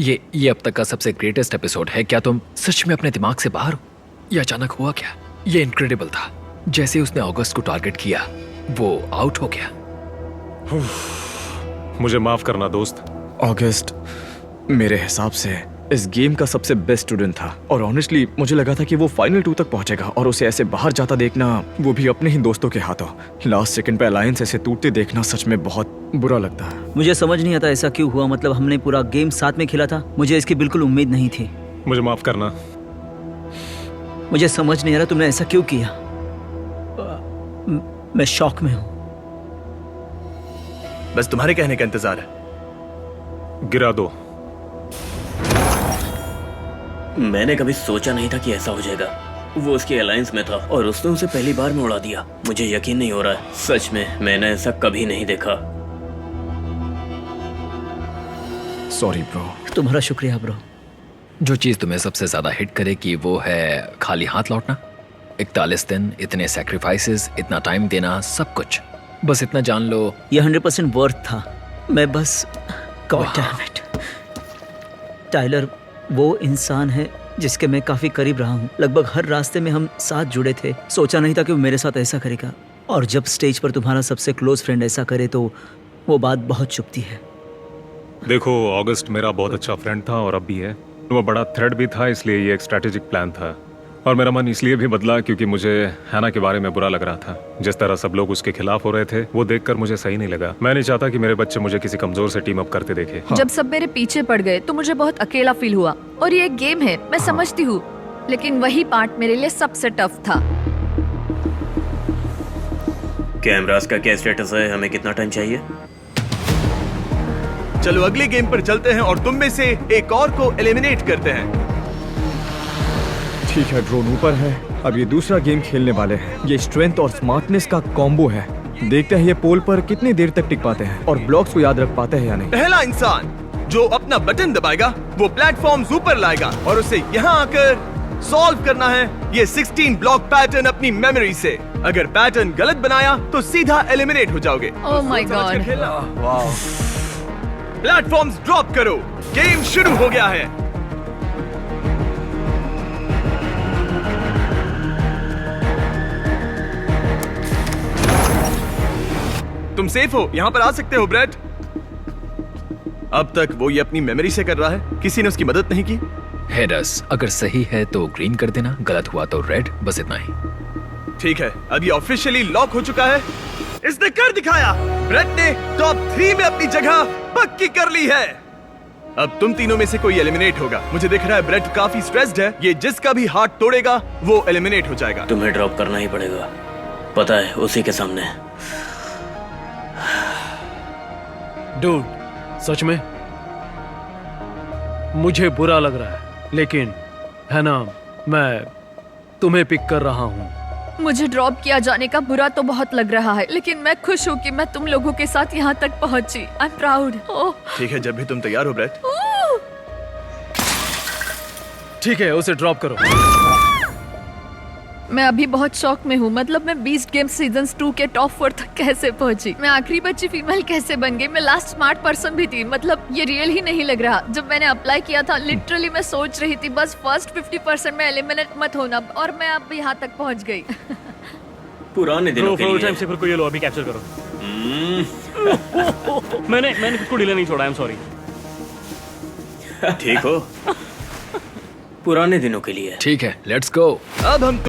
ये अब तक का सबसे ग्रेटेस्ट एपिसोड है। क्या तुम सच में अपने दिमाग से बाहर हो? ये अचानक हुआ क्या? ये इनक्रेडिबल था। जैसे उसने अगस्त को टारगेट किया, वो आउट हो गया। मुझे माफ करना दोस्त। अगस्त मेरे हिसाब से इस गेम का सबसे बेस्ट स्टूडेंट था और ऑनेस्टली मुझे लगा था कि वो फाइनल 2 तक पहुंचेगा और उसे ऐसे बाहर जाता देखना, वो भी अपने ही दोस्तों के हाथों, लास्ट सेकंड पे अलायंस ऐसे टूटते देखना सच में बहुत बुरा लगता है। मुझे समझ नहीं आता ऐसा क्यों हुआ। मतलब हमने पूरा गेम साथ में खेला था, मुझे इसकी बिल्कुल उम्मीद नहीं थी। मुझे माफ करना। मुझे समझ नहीं आ रहा तुमने ऐसा क्यों किया। मैं शॉक में हूँ। बस तुम्हारे कहने का इंतजार है। गिरा दो। मैंने कभी सोचा नहीं था कि ऐसा हो जाएगा। वो उसके अलायंस में था और उसने उसे पहली बार में उड़ा दिया। मुझे यकीन नहीं हो रहा है, सच में मैंने ऐसा कभी नहीं देखा। Sorry bro. तुम्हारा शुक्रिया ब्रो। जो चीज तुम्हें सबसे ज्यादा हिट करेगी वो है खाली हाथ लौटना। 41 दिन, इतने सैक्रिफाइसेस, इतना टाइम देना, सब कुछ। बस इतना जान लो ये 100% वर्थ था। मैं बस गॉड डैम इट। टाइलर वो इंसान है जिसके मैं काफी करीब रहा हूँ। लगभग हर रास्ते में हम साथ जुड़े थे। सोचा नहीं था कि वो मेरे साथ ऐसा करेगा। और जब स्टेज पर तुम्हारा सबसे क्लोज फ्रेंड ऐसा करे तो वो बात बहुत चुभती है। देखो, अगस्त मेरा बहुत अच्छा फ्रेंड था और अब भी है। वो बड़ा थ्रेट भी था, इसलिए ये एक स्ट्रेटेजिक प्लान था। और मेरा मन इसलिए भी बदला क्योंकि मुझे हैना के बारे में बुरा लग रहा था। जिस तरह सब लोग उसके खिलाफ हो रहे थे, वो देखकर मुझे सही नहीं लगा। मैं नहीं चाहता कि मेरे बच्चे मुझे किसी कमजोर से टीम अप करते देखे। जब सब मेरे पीछे पड़ गए तो मुझे बहुत अकेला फील हुआ। और ये एक गेम है, मैं समझती हूँ, लेकिन वही पार्ट मेरे लिए सबसे टफ था। कैमरास का क्या स्टेटस है? हमें कितना टाइम चाहिए? चलो अगले गेम पर चलते हैं और तुम में से एक और को एलिमिनेट करते हैं। ठीक है, ड्रोन ऊपर है। अब ये दूसरा गेम खेलने वाले हैं। ये स्ट्रेंथ और स्मार्टनेस का कॉम्बो है। देखते हैं ये पोल पर कितनी देर तक टिक पाते हैं और ब्लॉक्स को याद रख पाते हैं या नहीं। पहला इंसान जो अपना बटन दबाएगा वो प्लेटफॉर्म ऊपर लाएगा और उसे यहाँ आकर सॉल्व करना है ये 16 ब्लॉक पैटर्न अपनी मेमोरी से। अगर पैटर्न गलत बनाया तो सीधा एलिमिनेट हो जाओगे। Oh my God. Platforms drop करो, गेम शुरू हो गया है। तुम सेफ हो, यहाँ पर आ सकते हो ब्रेट। अब तक वो ये अपनी मेमोरी से कर रहा है, किसी ने उसकी मदद नहीं की। हेडर्स, अगर सही है तो ग्रीन कर देना, गलत हुआ तो रेड, बस इतना ही। ठीक है, अब ये ऑफिशियली लॉक हो चुका है। इसने कर दिखाया। ब्रेट ने टॉप 3 में अपनी जगह पक्की कर ली है। अब तुम तीनों में से कोई एलिमिनेट होगा। मुझे दिख रहा है ब्रेट काफी स्ट्रेस्ड है। ये जिसका भी हाथ तोड़ेगा वो एलिमिनेट हो जाएगा। तुम्हें ड्रॉप करना ही पड़ेगा, पता है, उसी के सामने। डूड, सच में मुझे बुरा लग रहा है, लेकिन है ना, मैं तुम्हें पिक कर रहा हूँ। मुझे ड्रॉप किया जाने का बुरा तो बहुत लग रहा है, लेकिन मैं खुश हूँ कि मैं तुम लोगों के साथ यहाँ तक पहुँची। I am proud. ठीक है, जब भी तुम तैयार हो ब्रेट। ठीक है, उसे ड्रॉप करो। मैं अभी बहुत शौक में हूँ। मतलब मैं बीस्ट गेम सीजन 2 के टॉप 4 तक कैसे पहुँची? मैं आखिरी बच्ची फीमेल कैसे बन गई? मैं लास्ट स्मार्ट पर्सन भी थी। मतलब ये रियल ही नहीं लग रहा। जब मैंने अप्लाई किया था, लिटरली मैं सोच रही थी बस फर्स्ट 50% में एलिमिनेट मत होना, और मैं अब यहाँ तक पहुँच गई। पुराने दिनों के लिए। टाइम से फिर को ये लो, अभी कैप्चर करो। मैंने खुद को ढीला नहीं छोड़ा। I am sorry. ठीक हो? पुराने दिनों के लिए। ठीक है, लेट्स गो। अब हम